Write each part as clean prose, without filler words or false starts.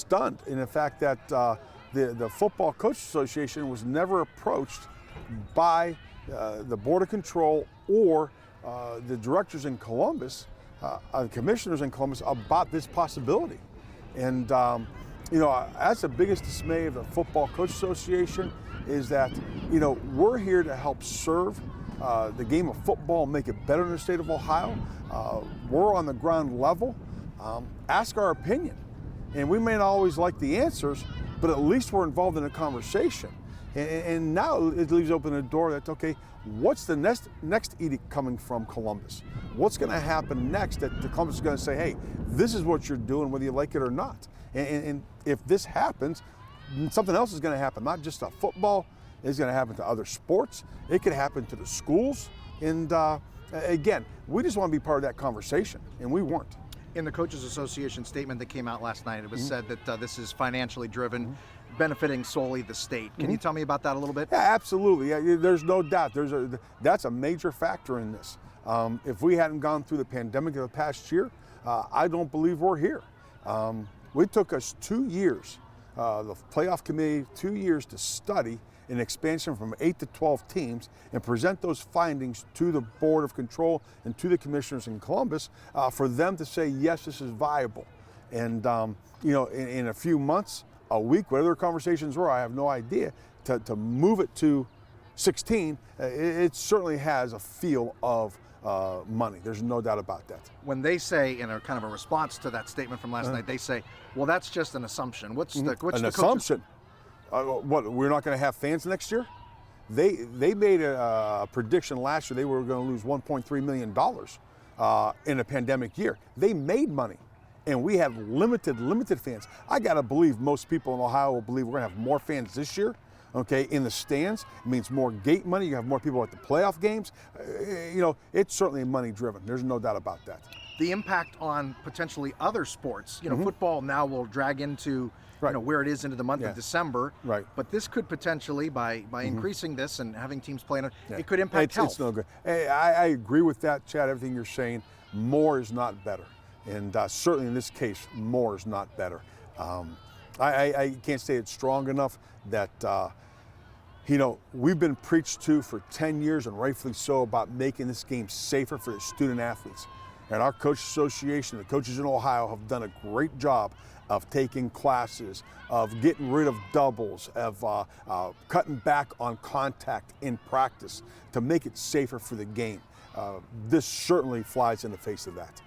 stunned in the fact that the Football Coaches Association was never approached by the Board of Control or the directors in Columbus, the commissioners in Columbus, about this possibility. And you know, that's the biggest dismay of the Football Coaches Association, is that, you know, we're here to help serve the game of football and make it better in the state of Ohio. We're on the ground level. Ask our opinion. And we may not always like the answers, but at least we're involved in a conversation. And now it leaves open the door that, okay, what's the next edict coming from Columbus? What's going to happen next that the Columbus is going to say, hey, this is what you're doing, whether you like it or not? And if this happens, something else is going to happen, not just to football. It's going to happen to other sports. It could happen to the schools. And again, we just want to be part of that conversation, and we weren't. In the Coaches Association statement that came out last night, it was said that this is financially driven, benefiting solely the state. Can you tell me about that a little bit? Yeah, absolutely. Yeah, there's no doubt. That's a major factor in this. If we hadn't gone through the pandemic of the past year, I don't believe we're here. It took us 2 years, the playoff committee, 2 years to study an expansion from 8 to 12 teams and present those findings to the Board of Control and to the commissioners in Columbus for them to say, yes, this is viable. And you know, in a few months, a week, whatever conversations were, I have no idea, to move it to 16, it certainly has a feel of money. There's no doubt about that. When they say, in a kind of a response to that statement from last night, they say, well, that's just an assumption. What's the assumption? What, we're not going to have fans next year? They made a prediction last year they were going to lose $1.3 million in a pandemic year. They made money, and we have limited fans. I got to believe most people in Ohio will believe we're going to have more fans this year. Okay, in the stands. It means more gate money. You have more people at the playoff games. You know, it's certainly money driven. There's no doubt about that. The impact on potentially other sports. You know, football now will drag into you know, where it is into the month of December. Right. But this could potentially, by increasing this and having teams playing, it could impact health. It's no good. I agree with that, Chad. Everything you're saying. More is not better, and certainly in this case, more is not better. I can't say it's strong enough that, you know, we've been preached to for 10 years, and rightfully so, about making this game safer for the student athletes. And our Coaches Association, the coaches in Ohio, have done a great job of taking classes, of getting rid of doubles, of cutting back on contact in practice to make it safer for the game. This certainly flies in the face of that.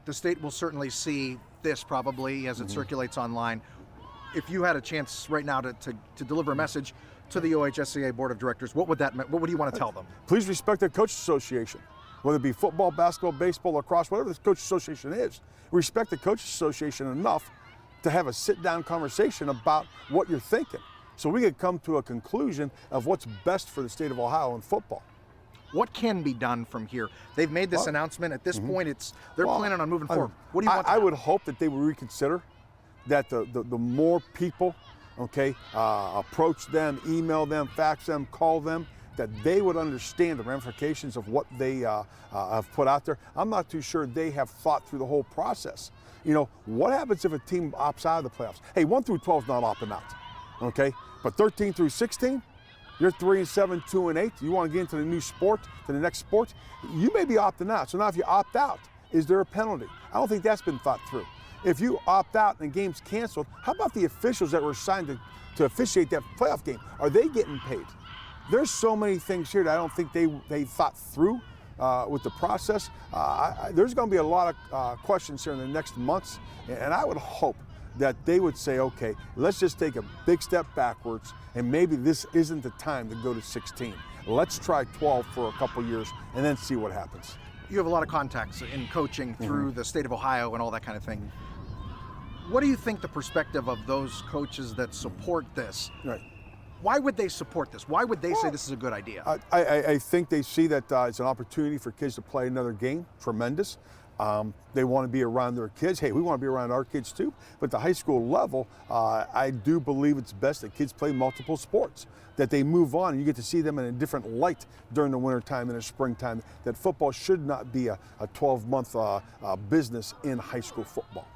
The state will certainly see this probably as it circulates online. If you had a chance right now to deliver a message to the OHSAA Board of Directors, what would you want to tell them? Please respect the Coaches Association, whether it be football, basketball, baseball, lacrosse, whatever the Coaches Association is. Respect the Coaches Association enough to have a sit-down conversation about what you're thinking, so we could come to a conclusion of what's best for the state of Ohio in football. What can be done from here? They've made this announcement. At this point, they're planning on moving forward. What do you want? I would hope that they would reconsider, that the more people, okay, approach them, email them, fax them, call them, that they would understand the ramifications of what they have put out there. I'm not too sure they have thought through the whole process. You know, what happens if a team opts out of the playoffs? Hey, 1 through 12 is not opting out, okay? But 13 through 16, you're 3-7, 2-8. You want to get into the new sport, to the next sport, you may be opting out. So now if you opt out, is there a penalty? I don't think that's been thought through. If you opt out and the game's canceled, how about the officials that were assigned to officiate that playoff game? Are they getting paid? There's so many things here that I don't think they thought through with the process. There's going to be a lot of questions here in the next months, and I would hope that they would say, okay, let's just take a big step backwards, and maybe this isn't the time to go to 16. Let's try 12 for a couple years and then see what happens. You have a lot of contacts in coaching through the state of Ohio and all that kind of thing. What do you think the perspective of those coaches that support this? Right. Why would they support this? Why would they say this is a good idea? I think they see that it's an opportunity for kids to play another game. Tremendous. They want to be around their kids. Hey, we want to be around our kids too. But at the high school level, I do believe it's best that kids play multiple sports, that they move on and you get to see them in a different light during the wintertime and the springtime, that football should not be a 12-month business in high school football.